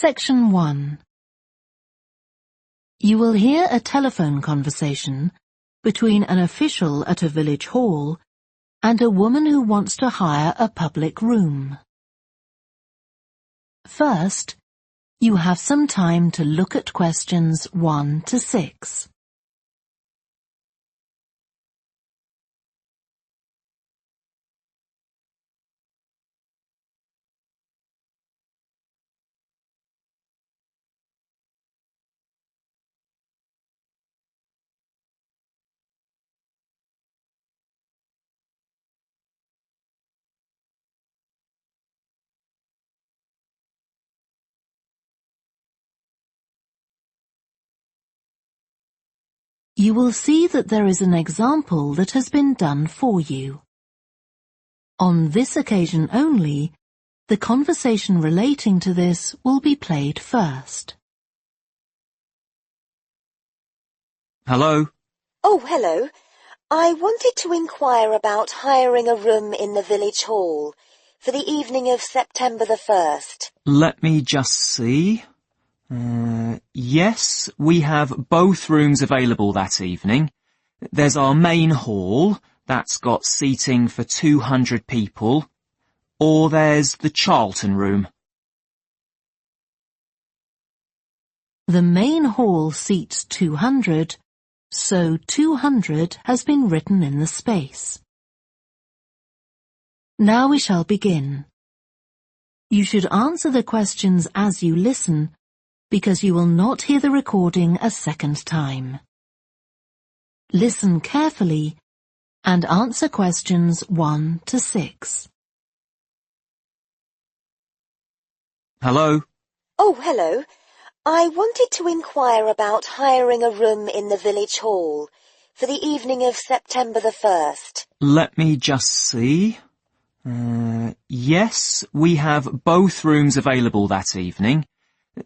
Section 1. You will hear a telephone conversation between an official at a village hall and a woman who wants to hire a public room. First, you have some time to look at questions 1 to 6. You will see that there is an example that has been done for you. On this occasion only, the conversation relating to this will be played first. Hello? Oh, hello. I wanted to inquire about hiring a room in the village hall for the evening of September the 1st. Let me just see. Yes, we have both rooms available that evening. There's our main hall, that's got seating for 200 people, or there's the Charlton room. The main hall seats 200, so 200 has been written in the space. Now we shall begin. You should answer the questions as you listen, because you will not hear the recording a second time. Listen carefully and answer questions 1 to 6. Hello? Oh, hello. I wanted to inquire about hiring a room in the village hall for the evening of September the 1st. Let me just see. Yes, we have both rooms available that evening.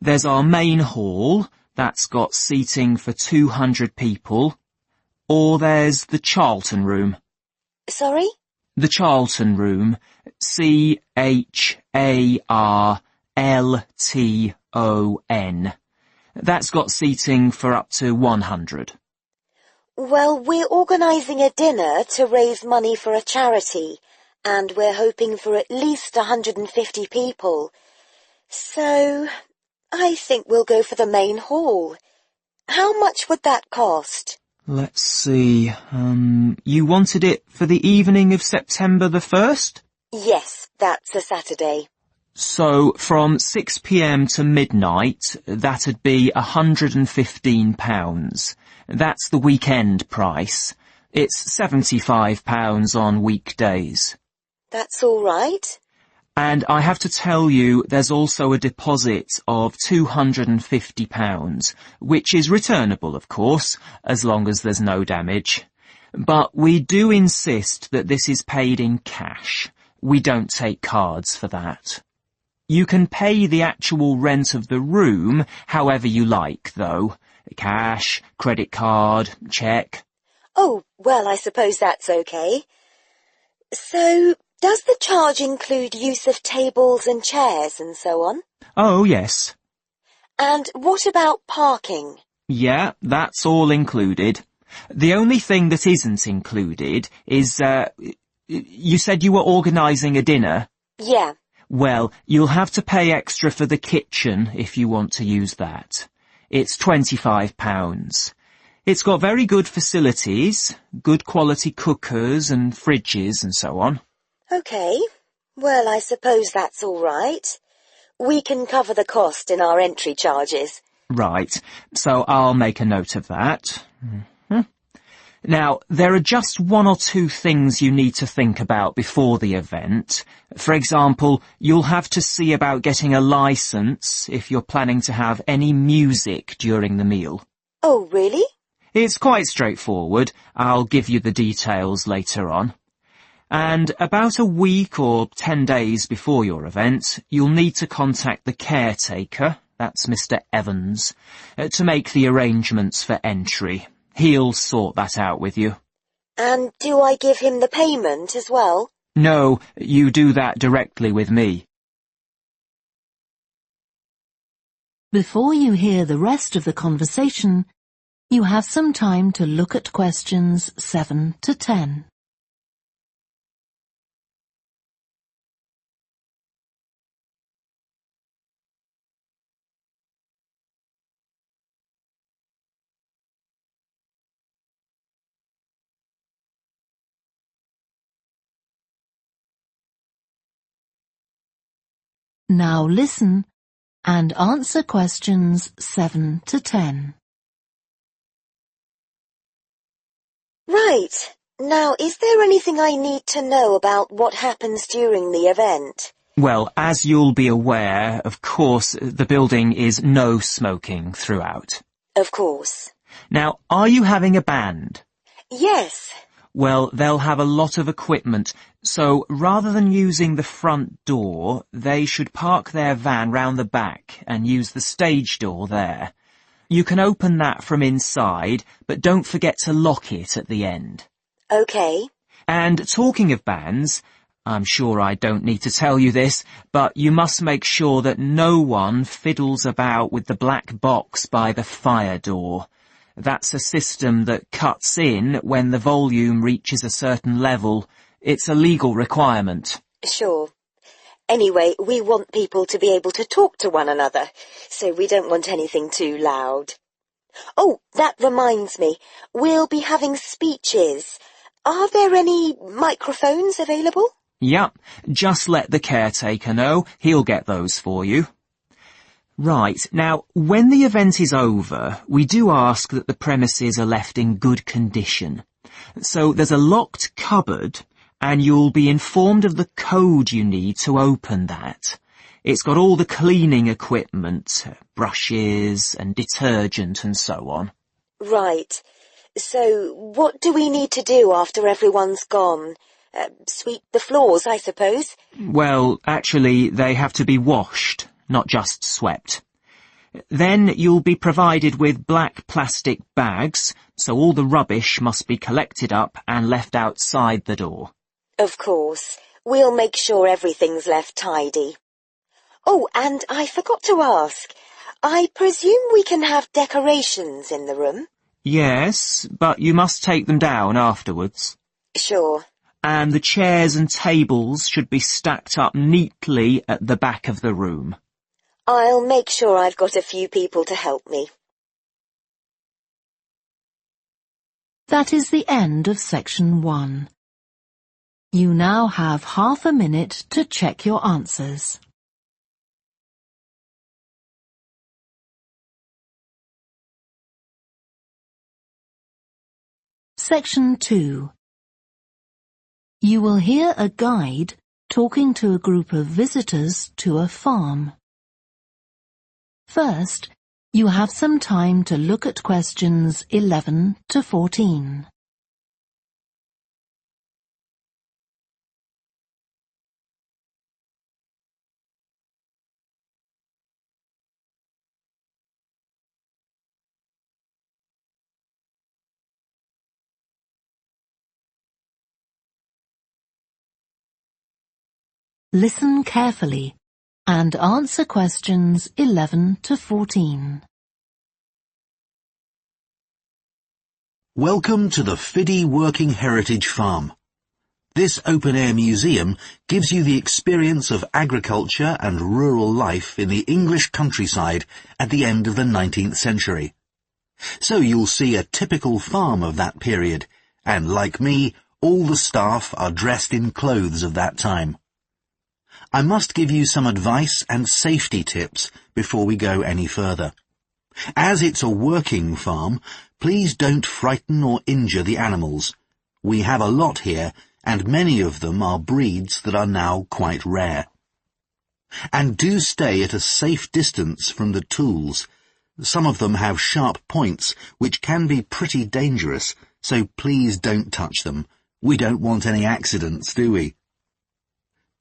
There's our main hall, that's got seating for 200 people, or there's the Charlton room. Sorry? The Charlton room, CHARLTON. That's got seating for up to 100. Well, we're organising a dinner to raise money for a charity, and we're hoping for at least 150 people. So I think we'll go for the main hall. How much would that cost? Let's see, you wanted it for the evening of September the 1st? Yes, that's a Saturday. So from 6 p.m. to midnight, that'd be £115. That's the weekend price. It's £75 on weekdays. That's all right. And I have to tell you, there's also a deposit of £250, which is returnable, of course, as long as there's no damage. But we do insist that this is paid in cash. We don't take cards for that. You can pay the actual rent of the room however you like, though. Cash, credit card, cheque. Oh, well, I suppose that's okay. So, does the charge include use of tables and chairs and so on? Oh, yes. And what about parking? Yeah, that's all included. The only thing that isn't included is, you said you were organising a dinner? Yeah. Well, you'll have to pay extra for the kitchen if you want to use that. It's £25. It's got very good facilities, good quality cookers and fridges and so on. OK. Well, I suppose that's all right. We can cover the cost in our entry charges. Right, so I'll make a note of that. Now, there are just 1 or 2 things you need to think about before the event. For example, you'll have to see about getting a licence if you're planning to have any music during the meal. Oh, really? It's quite straightforward. I'll give you the details later on. And about a week or 10 days before your event, you'll need to contact the caretaker, that's Mr. Evans, to make the arrangements for entry. He'll sort that out with you. And do I give him the payment as well? No, you do that directly with me. Before you hear the rest of the conversation, you have some time to look at questions 7 to 10. Now listen and answer questions 7 to 10. Right. Now, is there anything I need to know about what happens during the event? Well, as you'll be aware, of course, the building is no smoking throughout. Of course. Now, are you having a band? Yes. Well, they'll have a lot of equipment, so rather than using the front door, they should park their van round the back and use the stage door there. You can open that from inside, but don't forget to lock it at the end. OK. And talking of bands, I'm sure I don't need to tell you this, but you must make sure that no one fiddles about with the black box by the fire door. That's a system that cuts in when the volume reaches a certain level. It's a legal requirement. Sure. Anyway, we want people to be able to talk to one another, so we don't want anything too loud. Oh, that reminds me. We'll be having speeches. Are there any microphones available? Yep, just let the caretaker know. He'll get those for you. Right, now, when the event is over, we do ask that the premises are left in good condition. So there's a locked cupboard, and you'll be informed of the code you need to open that. It's got all the cleaning equipment, brushes and detergent and so on. Right. So what do we need to do after everyone's gone? Sweep the floors, I suppose? Well, actually, they have to be washed, not just swept. Then you'll be provided with black plastic bags, so all the rubbish must be collected up and left outside the door. Of course. We'll make sure everything's left tidy. Oh, and I forgot to ask. I presume we can have decorations in the room? Yes, but you must take them down afterwards. Sure. And the chairs and tables should be stacked up neatly at the back of the room. I'll make sure I've got a few people to help me. That is the end of section 1. You now have half a minute to check your answers. Section 2. You will hear a guide talking to a group of visitors to a farm. First, you have some time to look at questions 11 to 14. Listen carefully and answer questions 11 to 14. Welcome to the Fiddy Working Heritage Farm. This open-air museum gives you the experience of agriculture and rural life in the English countryside at the end of the 19th century. So you'll see a typical farm of that period, and like me, all the staff are dressed in clothes of that time. I must give you some advice and safety tips before we go any further. As it's a working farm, please don't frighten or injure the animals. We have a lot here, and many of them are breeds that are now quite rare. And do stay at a safe distance from the tools. Some of them have sharp points, which can be pretty dangerous, so please don't touch them. We don't want any accidents, do we?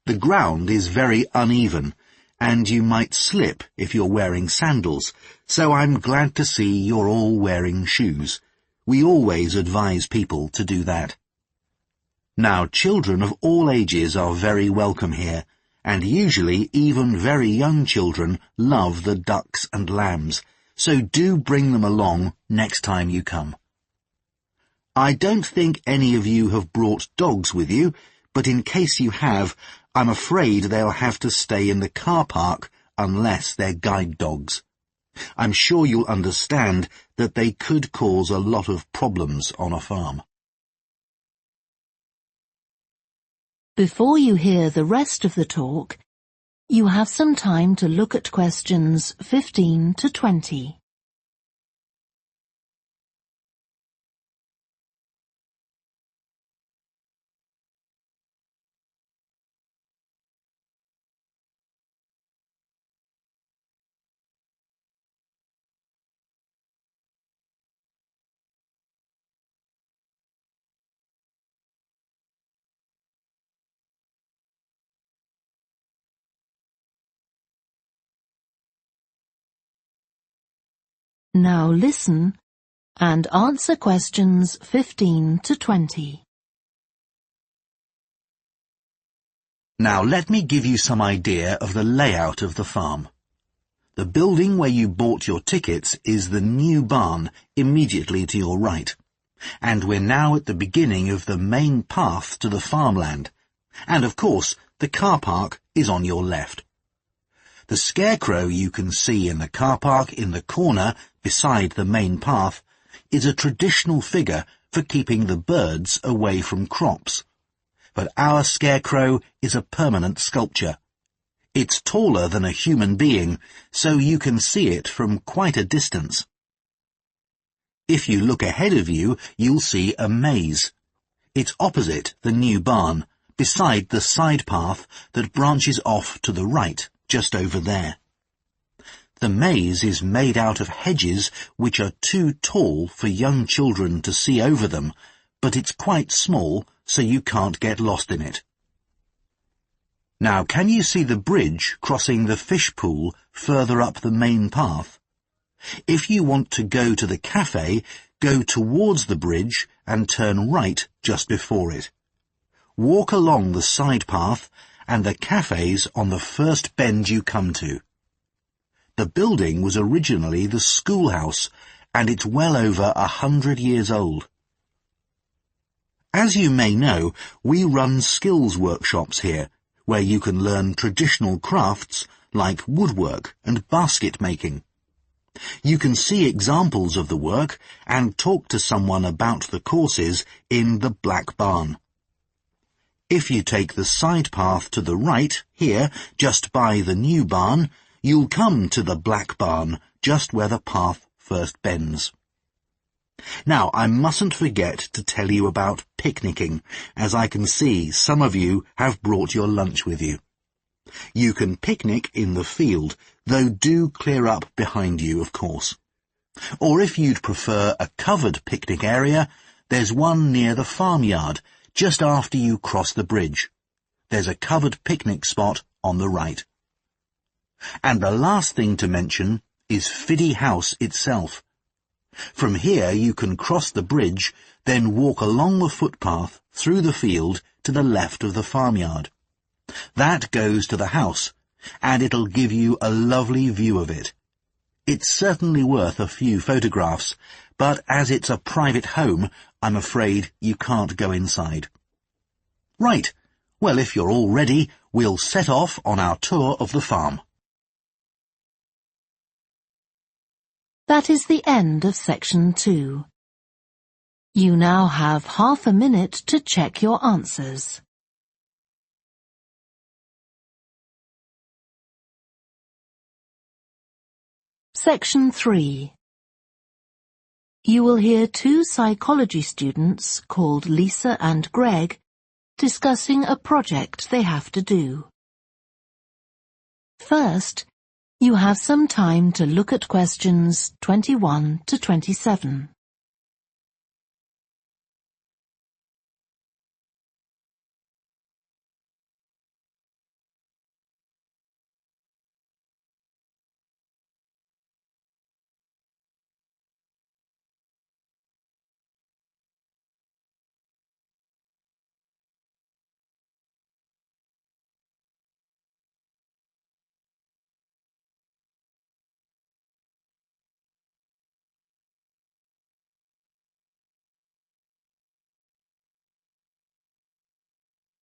The ground is very uneven, and you might slip if you're wearing sandals, so I'm glad to see you're all wearing shoes. We always advise people to do that. Now, children of all ages are very welcome here, and usually even very young children love the ducks and lambs, so do bring them along next time you come. I don't think any of you have brought dogs with you, but in case you have, I'm afraid they'll have to stay in the car park unless they're guide dogs. I'm sure you'll understand that they could cause a lot of problems on a farm. Before you hear the rest of the talk, you have some time to look at questions 15 to 20. Now listen and answer questions 15 to 20. Now let me give you some idea of the layout of the farm. The building where you bought your tickets is the new barn immediately to your right, and we're now at the beginning of the main path to the farmland, and of course the car park is on your left. The scarecrow you can see in the car park in the corner beside the main path is a traditional figure for keeping the birds away from crops. But our scarecrow is a permanent sculpture. It's taller than a human being, so you can see it from quite a distance. If you look ahead of you, you'll see a maze. It's opposite the new barn, beside the side path that branches off to the right, just over there. The maze is made out of hedges which are too tall for young children to see over them, but it's quite small, so you can't get lost in it. Now, can you see the bridge crossing the fish pool further up the main path? If you want to go to the cafe, go towards the bridge and turn right just before it. Walk along the side path, and the cafe's on the first bend you come to. The building was originally the schoolhouse, and it's well over 100 years old. As you may know, we run skills workshops here, where you can learn traditional crafts like woodwork and basket making. You can see examples of the work and talk to someone about the courses in the Black Barn. If you take the side path to the right, here, just by the new barn, you'll come to the Black Barn, just where the path first bends. Now, I mustn't forget to tell you about picnicking, as I can see some of you have brought your lunch with you. You can picnic in the field, though do clear up behind you, of course. Or if you'd prefer a covered picnic area, there's one near the farmyard, just after you cross the bridge. There's a covered picnic spot on the right. And the last thing to mention is Fiddy House itself. From here you can cross the bridge, then walk along the footpath through the field to the left of the farmyard. That goes to the house, and it'll give you a lovely view of it. It's certainly worth a few photographs, but as it's a private home, I'm afraid you can't go inside. Right, well, if you're all ready, we'll set off on our tour of the farm. That is the end of section 2. You now have half a minute to check your answers. Section 3. You will hear two psychology students called Lisa and Greg discussing a project they have to do. First, you have some time to look at questions 21 to 27.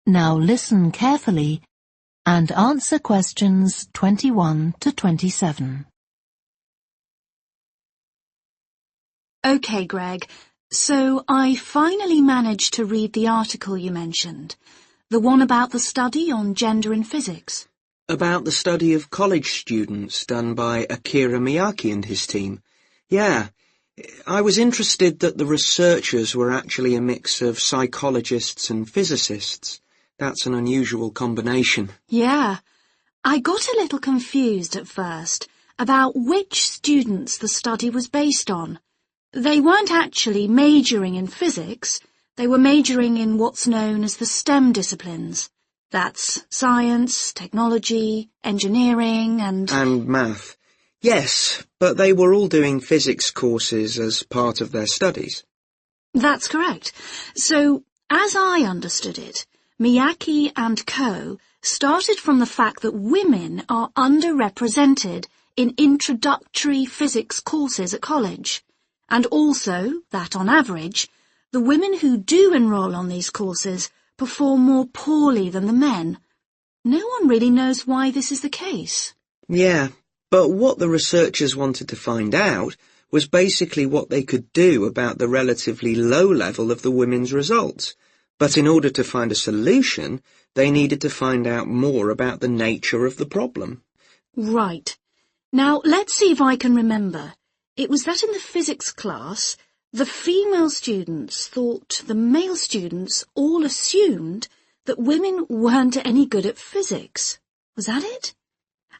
Now listen carefully and answer questions 21 to 27. OK, Greg, so I finally managed to read the article you mentioned, the one about the study on gender in physics. About the study of college students done by Akira Miyake and his team. Yeah, I was interested that the researchers were actually a mix of psychologists and physicists. That's an unusual combination. Yeah, I got a little confused at first about which students the study was based on. They weren't actually majoring in physics, they were majoring in what's known as the STEM disciplines. That's science, technology, engineering and math. Yes, but they were all doing physics courses as part of their studies. That's correct. So, as I understood it, Miyake and co. started from the fact that women are underrepresented in introductory physics courses at college, and also that, on average, the women who do enroll on these courses perform more poorly than the men. No one really knows why this is the case. Yeah, but what the researchers wanted to find out was basically what they could do about the relatively low level of the women's results. But in order to find a solution, they needed to find out more about the nature of the problem. Right. Now, let's see if I can remember. It was that in the physics class, the female students thought the male students all assumed that women weren't any good at physics. Was that it?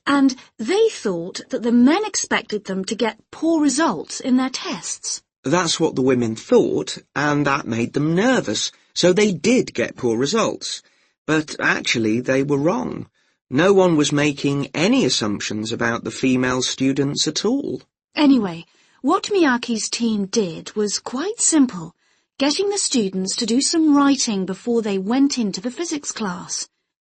And they thought that the men expected them to get poor results in their tests. That's what the women thought, and that made them nervous, so they did get poor results. But actually they were wrong. No one was making any assumptions about the female students at all. Anyway, what Miyake's team did was quite simple, getting the students to do some writing before they went into the physics class.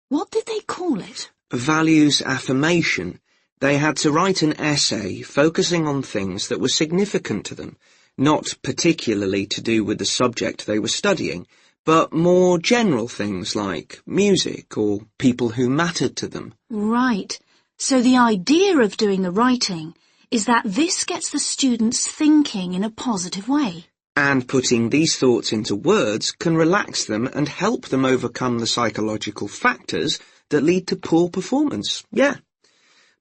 What did they call it? Values affirmation. They had to write an essay focusing on things that were significant to them, not particularly to do with the subject they were studying, but more general things like music or people who mattered to them. Right. So the idea of doing the writing is that this gets the students thinking in a positive way. And putting these thoughts into words can relax them and help them overcome the psychological factors that lead to poor performance. Yeah.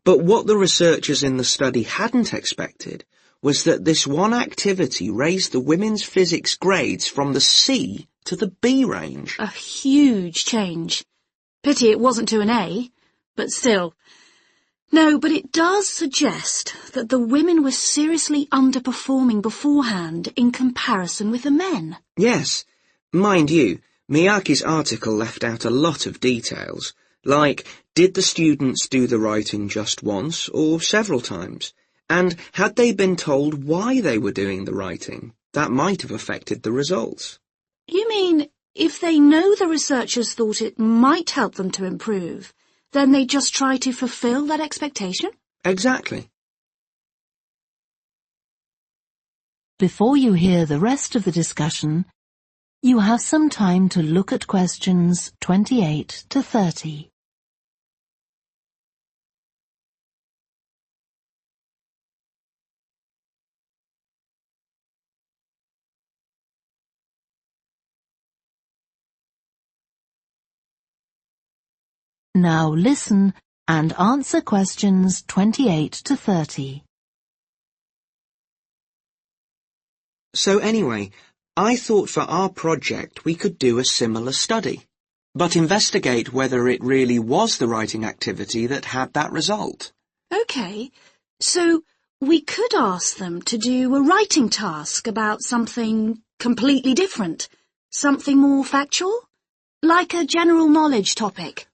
But what the researchers in the study hadn't expected was that this one activity raised the women's physics grades from the C to the B range. A huge change. Pity it wasn't to an A, but still. No, but it does suggest that the women were seriously underperforming beforehand in comparison with the men. Yes. Mind you, Miyake's article left out a lot of details, like did the students do the writing just once or several times? And had they been told why they were doing the writing? That might have affected the results. You mean if they know the researchers thought it might help them to improve, then they just try to fulfill that expectation? Exactly. Before you hear the rest of the discussion, you have some time to look at questions 28 to 30. Now listen and answer questions 28 to 30. So anyway, I thought for our project we could do a similar study, but investigate whether it really was the writing activity that had that result. OK, so we could ask them to do a writing task about something completely different, something more factual, like a general knowledge topic.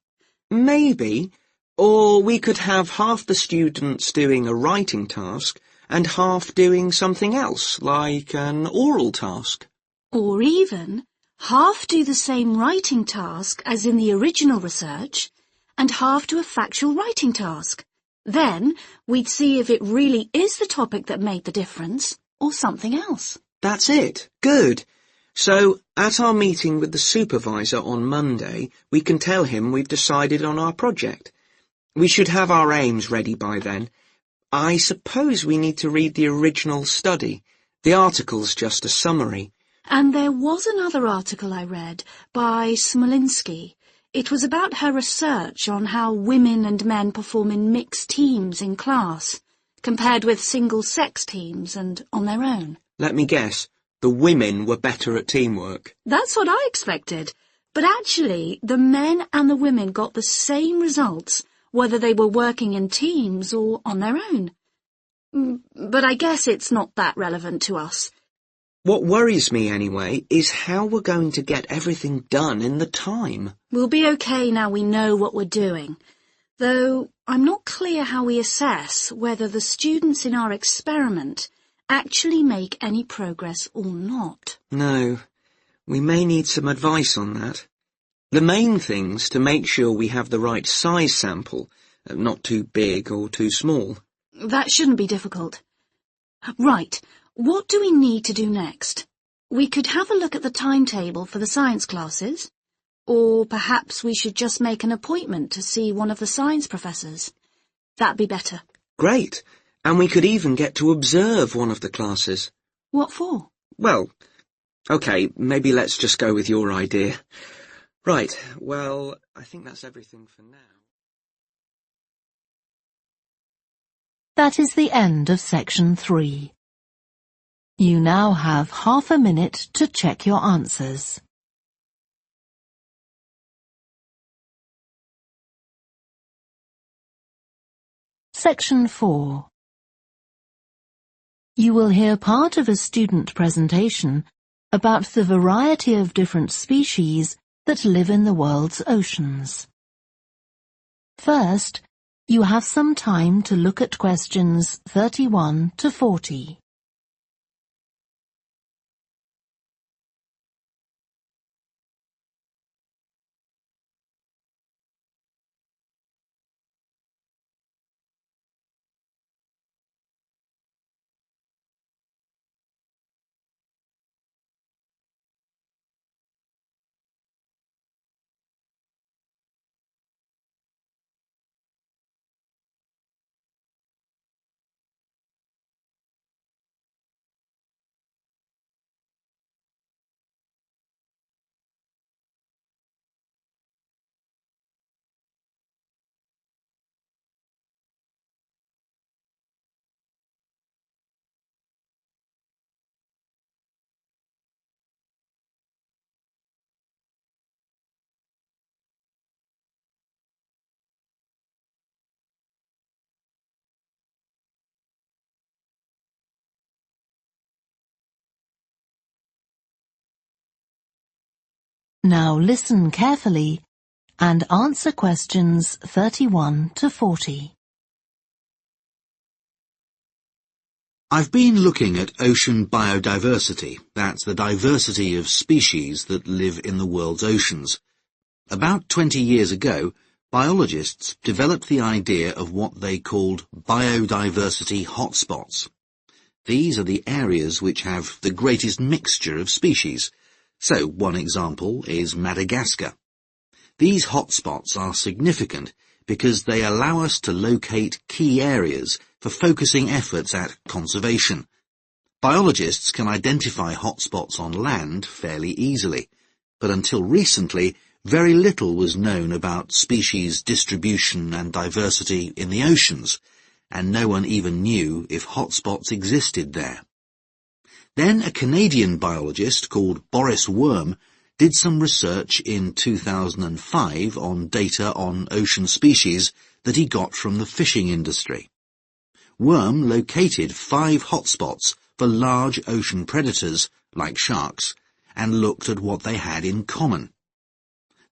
Maybe. Or we could have half the students doing a writing task and half doing something else, like an oral task. Or even half do the same writing task as in the original research and half do a factual writing task. Then we'd see if it really is the topic that made the difference or something else. That's it. Good. So, at our meeting with the supervisor on Monday, we can tell him we've decided on our project. We should have our aims ready by then. I suppose we need to read the original study. The article's just a summary. And there was another article I read by Smolinski. It was about her research on how women and men perform in mixed teams in class, compared with single-sex teams and on their own. Let me guess, the women were better at teamwork. That's what I expected. But actually, the men and the women got the same results, whether they were working in teams or on their own. But I guess it's not that relevant to us. What worries me, anyway, is how we're going to get everything done in the time. We'll be okay now we know what we're doing. Though I'm not clear how we assess whether the students in our experiment actually make any progress or not. No, we may need some advice on that. The main thing's to make sure we have the right size sample, not too big or too small. That shouldn't be difficult. Right, what do we need to do next? We could have a look at the timetable for the science classes, or perhaps we should just make an appointment to see one of the science professors. That'd be better. Great, and we could even get to observe one of the classes. What for? Well, okay, maybe let's just go with your idea. Right, well, I think that's everything for now. That is the end of section 3. You now have half a minute to check your answers. Section 4. You will hear part of a student presentation about the variety of different species that live in the world's oceans. First, you have some time to look at questions 31 to 40. Now listen carefully and answer questions 31 to 40. I've been looking at ocean biodiversity. That's the diversity of species that live in the world's oceans. About 20 years ago, biologists developed the idea of what they called biodiversity hotspots. These are the areas which have the greatest mixture of species. So, one example is Madagascar. These hotspots are significant because they allow us to locate key areas for focusing efforts at conservation. Biologists can identify hotspots on land fairly easily, but until recently, very little was known about species distribution and diversity in the oceans, and no one even knew if hotspots existed there. Then a Canadian biologist called Boris Worm did some research in 2005 on data on ocean species that he got from the fishing industry. Worm located 5 hotspots for large ocean predators, like sharks, and looked at what they had in common.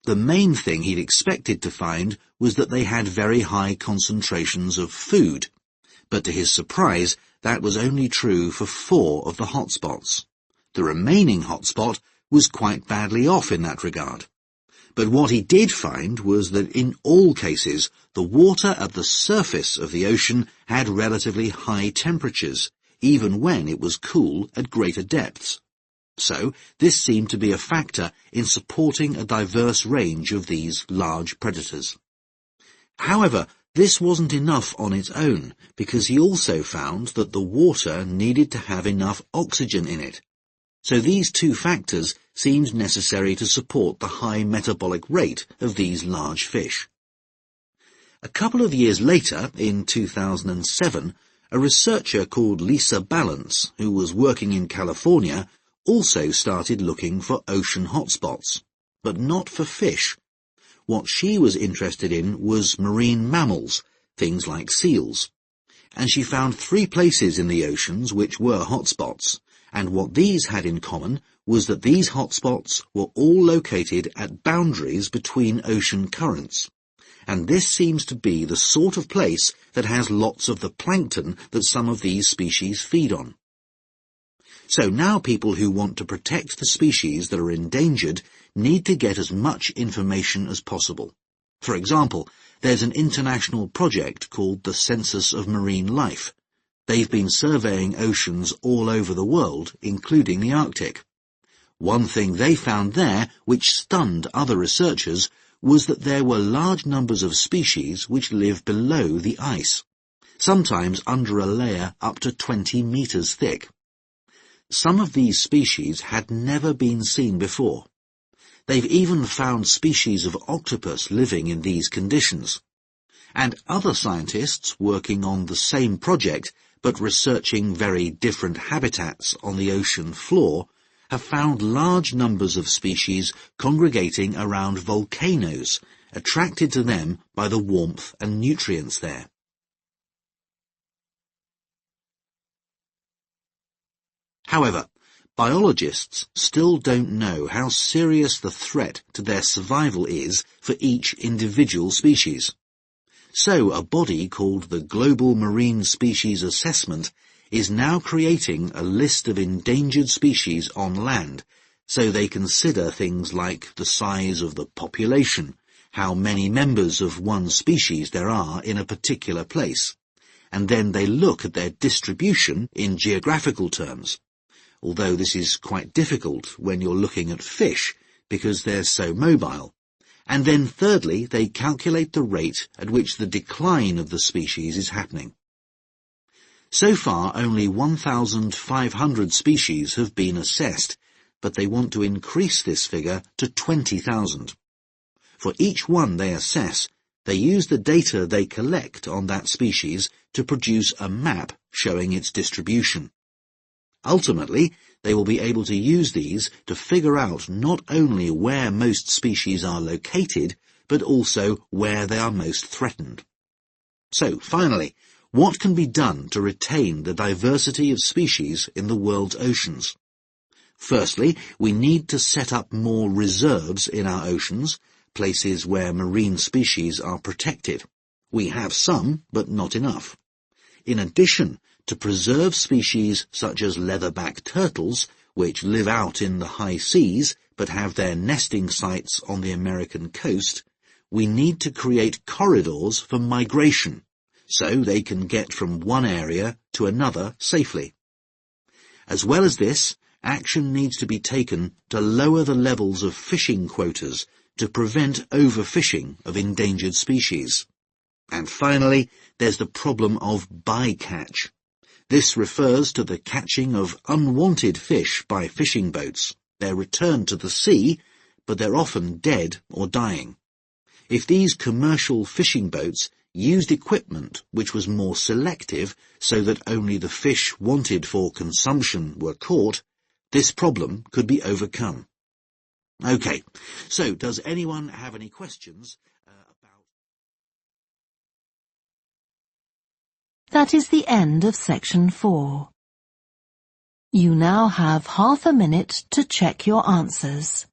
The main thing he'd expected to find was that they had very high concentrations of food, but to his surprise, that was only true for 4 of the hotspots. The remaining hotspot was quite badly off in that regard. But what he did find was that in all cases, the water at the surface of the ocean had relatively high temperatures, even when it was cool at greater depths. So, this seemed to be a factor in supporting a diverse range of these large predators. However, this wasn't enough on its own, because he also found that the water needed to have enough oxygen in it. So these two factors seemed necessary to support the high metabolic rate of these large fish. A couple of years later, in 2007, a researcher called Lisa Balance, who was working in California, also started looking for ocean hotspots, but not for fish. What she was interested in was marine mammals, things like seals. And she found 3 places in the oceans which were hotspots, and what these had in common was that these hotspots were all located at boundaries between ocean currents. And this seems to be the sort of place that has lots of the plankton that some of these species feed on. So now people who want to protect the species that are endangered need to get as much information as possible. For example, there's an international project called the Census of Marine Life. They've been surveying oceans all over the world, including the Arctic. One thing they found there, which stunned other researchers, was that there were large numbers of species which live below the ice, sometimes under a layer up to 20 meters thick. Some of these species had never been seen before. They've even found species of octopus living in these conditions. And other scientists working on the same project, but researching very different habitats on the ocean floor, have found large numbers of species congregating around volcanoes, attracted to them by the warmth and nutrients there. However, biologists still don't know how serious the threat to their survival is for each individual species. So a body called the Global Marine Species Assessment is now creating a list of endangered species on land, so they consider things like the size of the population, how many members of one species there are in a particular place, and then they look at their distribution in geographical terms. Although this is quite difficult when you're looking at fish, because they're so mobile. And then thirdly, they calculate the rate at which the decline of the species is happening. So far, only 1,500 species have been assessed, but they want to increase this figure to 20,000. For each one they assess, they use the data they collect on that species to produce a map showing its distribution. Ultimately, they will be able to use these to figure out not only where most species are located, but also where they are most threatened. So, finally, what can be done to retain the diversity of species in the world's oceans? Firstly, we need to set up more reserves in our oceans, places where marine species are protected. We have some, but not enough. In addition, to preserve species such as leatherback turtles, which live out in the high seas but have their nesting sites on the American coast, we need to create corridors for migration, so they can get from one area to another safely. As well as this, action needs to be taken to lower the levels of fishing quotas to prevent overfishing of endangered species. And finally, there's the problem of bycatch. This refers to the catching of unwanted fish by fishing boats. They're returned to the sea, but they're often dead or dying. If these commercial fishing boats used equipment which was more selective so that only the fish wanted for consumption were caught, this problem could be overcome. Okay, so does anyone have any questions about... That is the end of section 4. You now have half a minute to check your answers.